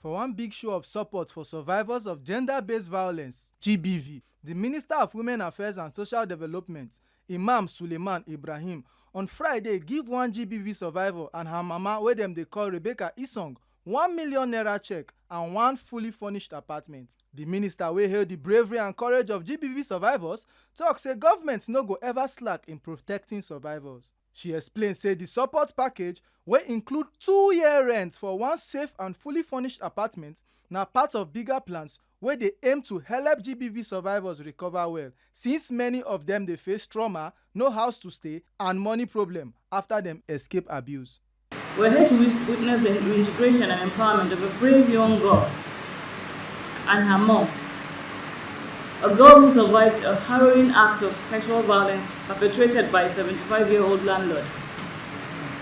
For one big show of support for survivors of gender-based violence, GBV, the Minister of Women Affairs and Social Development, Imam Suleiman Ibrahim, on Friday give one GBV survivor and her mama wey dem dey call Rebecca Isong ₦1 million check and one fully furnished apartment. The minister wey hail the bravery and courage of GBV survivors tok say government no go ever slack in protecting survivors. She explain say the support package wey include 2-year rent for one safe and fully furnished apartment na part of bigger plans wey dey aim to help GBV survivors recover well, since many of dem dey face trauma, no house to stay, and money problem after dem escape abuse. We're here to witness the reintegration and empowerment of a brave young girl and her mom, a girl who survived a harrowing act of sexual violence perpetrated by a 75-year-old landlord.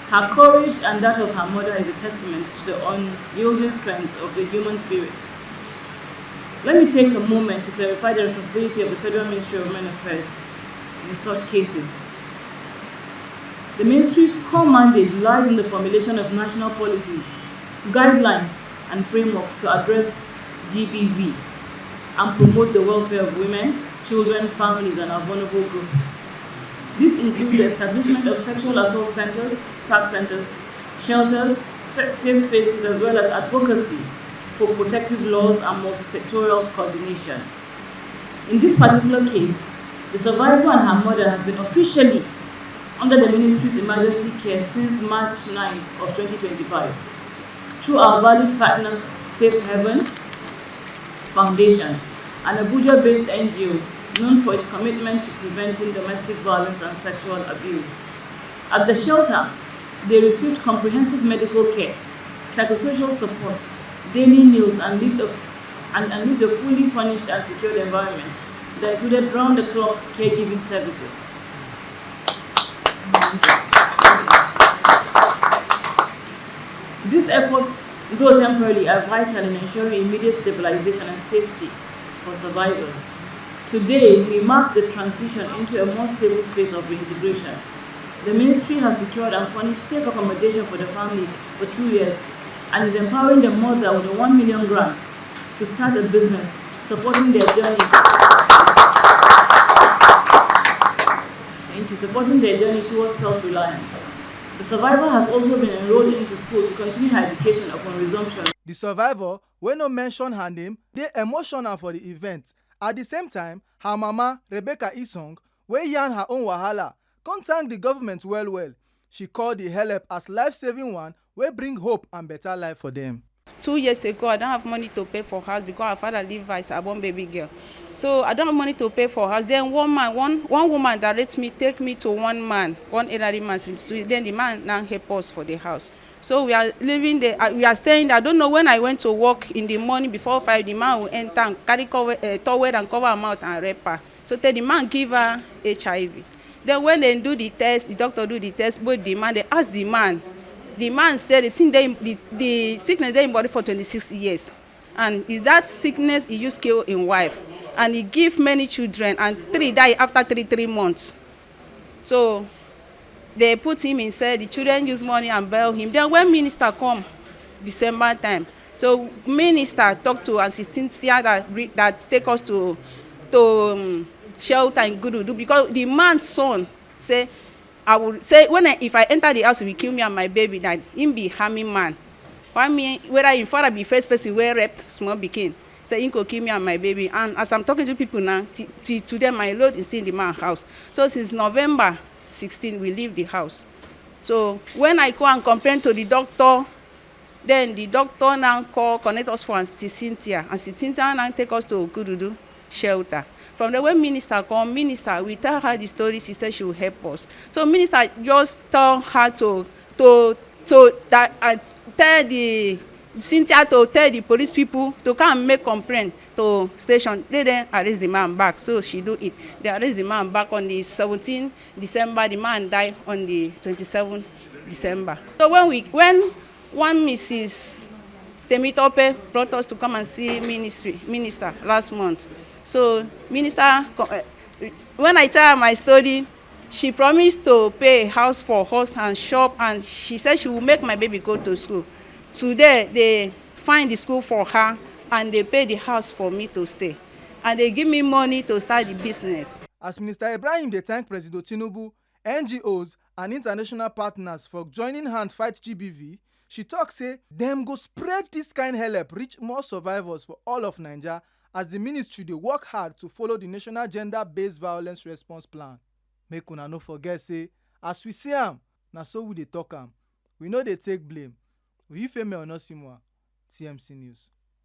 Her courage and that of her mother is a testament to the unyielding strength of the human spirit. Let me take a moment to clarify the responsibility of the Federal Ministry of Women Affairs in such cases. The Ministry's core mandate lies in the formulation of national policies, guidelines, and frameworks to address GBV and promote the welfare of women, children, families, and our vulnerable groups. This includes the establishment of sexual assault centers, SAC centers, shelters, safe spaces, as well as advocacy for protective laws and multi-sectoral coordination. In this particular case, the survivor and her mother have been officially under the Ministry's emergency care since March 9th of 2025 through our valued partners Safe Haven Foundation, an Abuja-based NGO known for its commitment to preventing domestic violence and sexual abuse. At the shelter, they received comprehensive medical care, psychosocial support, daily meals, and lived a fully furnished and secured environment that included round-the-clock caregiving services. These efforts, though temporary, are vital in ensuring immediate stabilization and safety for survivors. Today, we mark the transition into a more stable phase of reintegration. The Ministry has secured and furnished safe accommodation for the family for 2 years and is empowering the mother with a 1 million grant to start a business, supporting their journey. Supporting their journey towards self-reliance. The survivor has also been enrolled into school to continue her education upon resumption. The survivor, wey no mention her name, dey emotional for the event. At the same time, her mama, Rebecca Isong, wey yarn her own wahala, come thank the government well. She called the help as life-saving one wey bring hope and better life for them. 2 years ago, I don't have money to pay for house because our father live as a born baby girl. So I don't have money to pay for house. Then one woman directs me, take me to one man, one elderly man. So then the man now help us for the house. So we are living there. We are staying there. I don't know when I went to work in the morning before 5, the man will enter and carry towel and cover her mouth and rape her. So the man give her HIV. Then when they do the test, the doctor do the test, both the man, they ask the man. The man said the sickness dey in body for 26 years. And is that sickness he used kill his wife. And he give many children and 3 die after 3 months. So they put him inside, the children use money and bail him. Then when minister come, December time, so minister talk to us, Cynthia that take us to shelter in Gududu, because the man's son say, I would say if I enter the house, he will kill me and my baby. That him be harming man. For me, whether in father be first person where rape small pikin, say he could kill me and my baby. And as I'm talking to people now, today my load is still in the man's house. So since November 16, we leave the house. So when I go and complain to the doctor, then the doctor now connect us for Auntie Cynthia. Auntie Cynthia now take us to Gududu shelter. From the way minister come, we tell her the story. She said she will help us. So minister just tell her tell the Cynthia to tell the police people to come and make complaint to station. They then arrest the man back. So she do it. They arrest the man back on the 17th December. The man died on the 27th December. So when one Mrs. Temitope brought us to come and see minister last month. So minister, when I tell her my story, she promised to pay house for horse and shop, and she said she will make my baby go to school. Today, the find the school for her, and they pay the house for me to stay, and they give me money to start the business. As Minister Ibrahim dey thank President Tinubu, NGOs and international partners for joining hand fight GBV, she tok say dem go spread dis kind help reach more survivors for all of Naija as the ministry dey work hard to follow the National Gender-Based Violence Response Plan. Make una no forget say as we see am, na so we dey talk am. We no dey take blame. Oyifemi Onosimwa, TMC News.